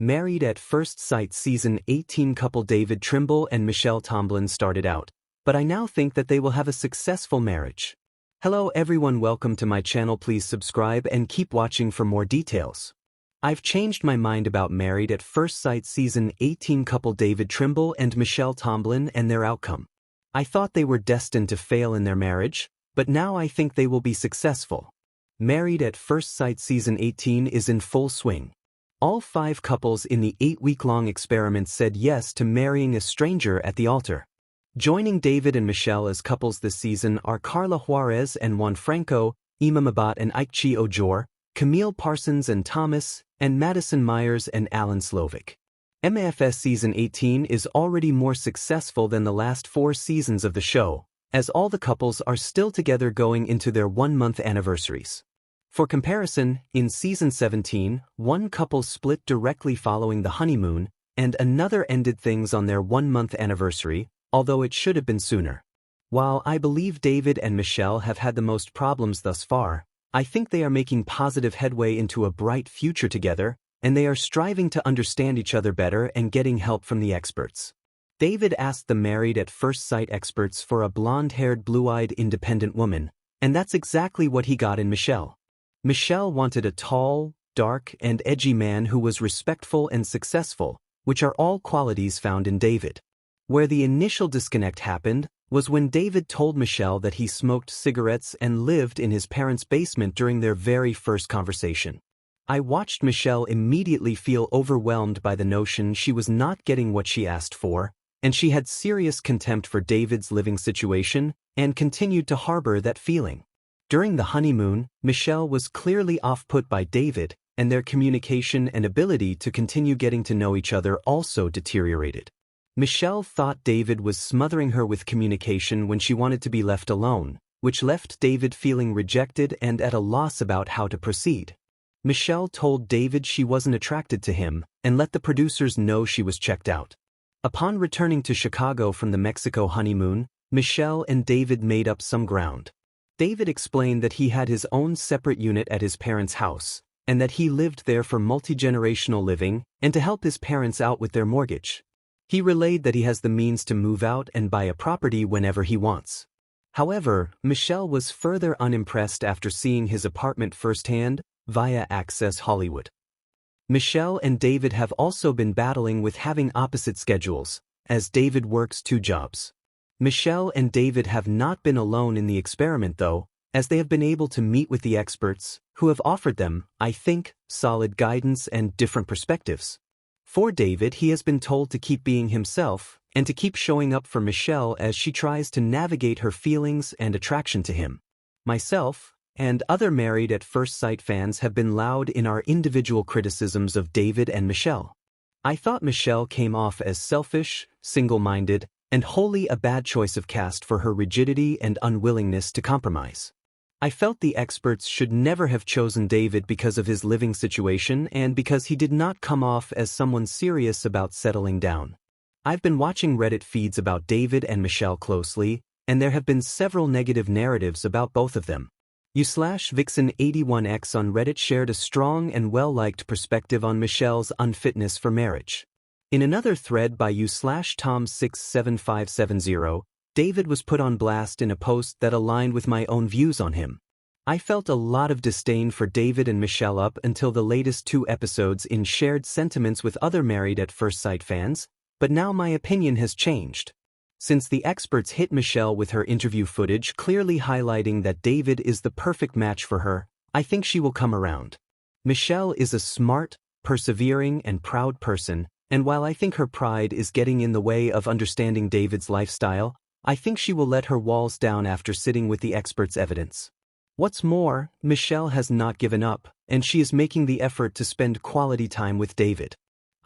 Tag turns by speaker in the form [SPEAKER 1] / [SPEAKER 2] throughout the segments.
[SPEAKER 1] Married at First Sight Season 18 couple David Trimble and Michelle Tomblin started out, but I now think that they will have a successful marriage. Hello everyone, welcome to my channel. Please subscribe and keep watching for more details. I've changed my mind about Married at First Sight Season 18 couple David Trimble and Michelle Tomblin and their outcome. I thought they were destined to fail in their marriage, but now I think they will be successful. Married at First Sight Season 18 is in full swing. All 5 couples in the 8-week-long experiment said yes to marrying a stranger at the altar. Joining David and Michelle as couples this season are Carla Juarez and Juan Franco, Ima Mabat and Ike Ojor, Camille Parsons and Thomas, and Madison Myers and Alan Slovic. MAFS Season 18 is already more successful than the last 4 seasons of the show, as all the couples are still together going into their 1-month anniversaries. For comparison, in Season 17, one couple split directly following the honeymoon, and another ended things on their 1-month anniversary, although it should have been sooner. While I believe David and Michelle have had the most problems thus far, I think they are making positive headway into a bright future together, and they are striving to understand each other better and getting help from the experts. David asked the Married at First Sight experts for a blonde-haired, blue-eyed, independent woman, and that's exactly what he got in Michelle. Michelle wanted a tall, dark, and edgy man who was respectful and successful, which are all qualities found in David. Where the initial disconnect happened was when David told Michelle that he smoked cigarettes and lived in his parents' basement during their very first conversation. I watched Michelle immediately feel overwhelmed by the notion she was not getting what she asked for, and she had serious contempt for David's living situation and continued to harbor that feeling. During the honeymoon, Michelle was clearly off-put by David, and their communication and ability to continue getting to know each other also deteriorated. Michelle thought David was smothering her with communication when she wanted to be left alone, which left David feeling rejected and at a loss about how to proceed. Michelle told David she wasn't attracted to him and let the producers know she was checked out. Upon returning to Chicago from the Mexico honeymoon, Michelle and David made up some ground. David explained that he had his own separate unit at his parents' house, and that he lived there for multi-generational living and to help his parents out with their mortgage. He relayed that he has the means to move out and buy a property whenever he wants. However, Michelle was further unimpressed after seeing his apartment firsthand via Access Hollywood. Michelle and David have also been battling with having opposite schedules, as David works 2 jobs. Michelle and David have not been alone in the experiment though, as they have been able to meet with the experts, who have offered them, I think, solid guidance and different perspectives. For David, he has been told to keep being himself, and to keep showing up for Michelle as she tries to navigate her feelings and attraction to him. Myself, and other Married at First Sight fans have been loud in our individual criticisms of David and Michelle. I thought Michelle came off as selfish, single-minded, and wholly a bad choice of cast for her rigidity and unwillingness to compromise. I felt the experts should never have chosen David because of his living situation and because he did not come off as someone serious about settling down. I've been watching Reddit feeds about David and Michelle closely, and there have been several negative narratives about both of them. Vixen81x on Reddit shared a strong and well-liked perspective on Michelle's unfitness for marriage. In another thread by Tom67570, David was put on blast in a post that aligned with my own views on him. I felt a lot of disdain for David and Michelle up until the latest 2 episodes in shared sentiments with other Married at First Sight fans, but now my opinion has changed. Since the experts hit Michelle with her interview footage clearly highlighting that David is the perfect match for her, I think she will come around. Michelle is a smart, persevering, and proud person, and while I think her pride is getting in the way of understanding David's lifestyle, I think she will let her walls down after sitting with the experts' evidence. What's more, Michelle has not given up, and she is making the effort to spend quality time with David.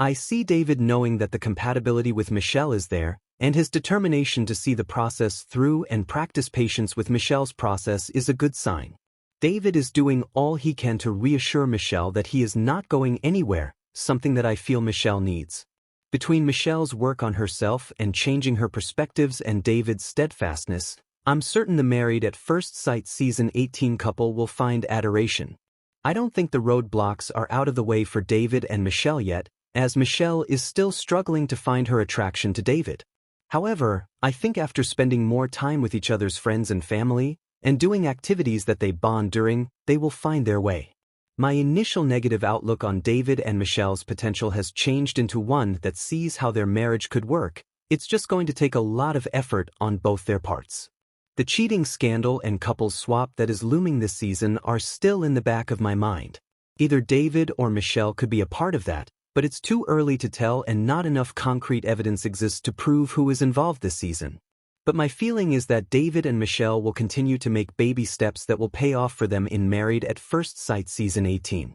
[SPEAKER 1] I see David knowing that the compatibility with Michelle is there, and his determination to see the process through and practice patience with Michelle's process is a good sign. David is doing all he can to reassure Michelle that he is not going anywhere, something that I feel Michelle needs. Between Michelle's work on herself and changing her perspectives and David's steadfastness, I'm certain the Married at First Sight Season 18 couple will find adoration. I don't think the roadblocks are out of the way for David and Michelle yet, as Michelle is still struggling to find her attraction to David. However, I think after spending more time with each other's friends and family, and doing activities that they bond during, they will find their way. My initial negative outlook on David and Michelle's potential has changed into one that sees how their marriage could work. It's just going to take a lot of effort on both their parts. The cheating scandal and couples swap that is looming this season are still in the back of my mind. Either David or Michelle could be a part of that, but it's too early to tell and not enough concrete evidence exists to prove who is involved this season. But my feeling is that David and Michelle will continue to make baby steps that will pay off for them in Married at First Sight Season 18.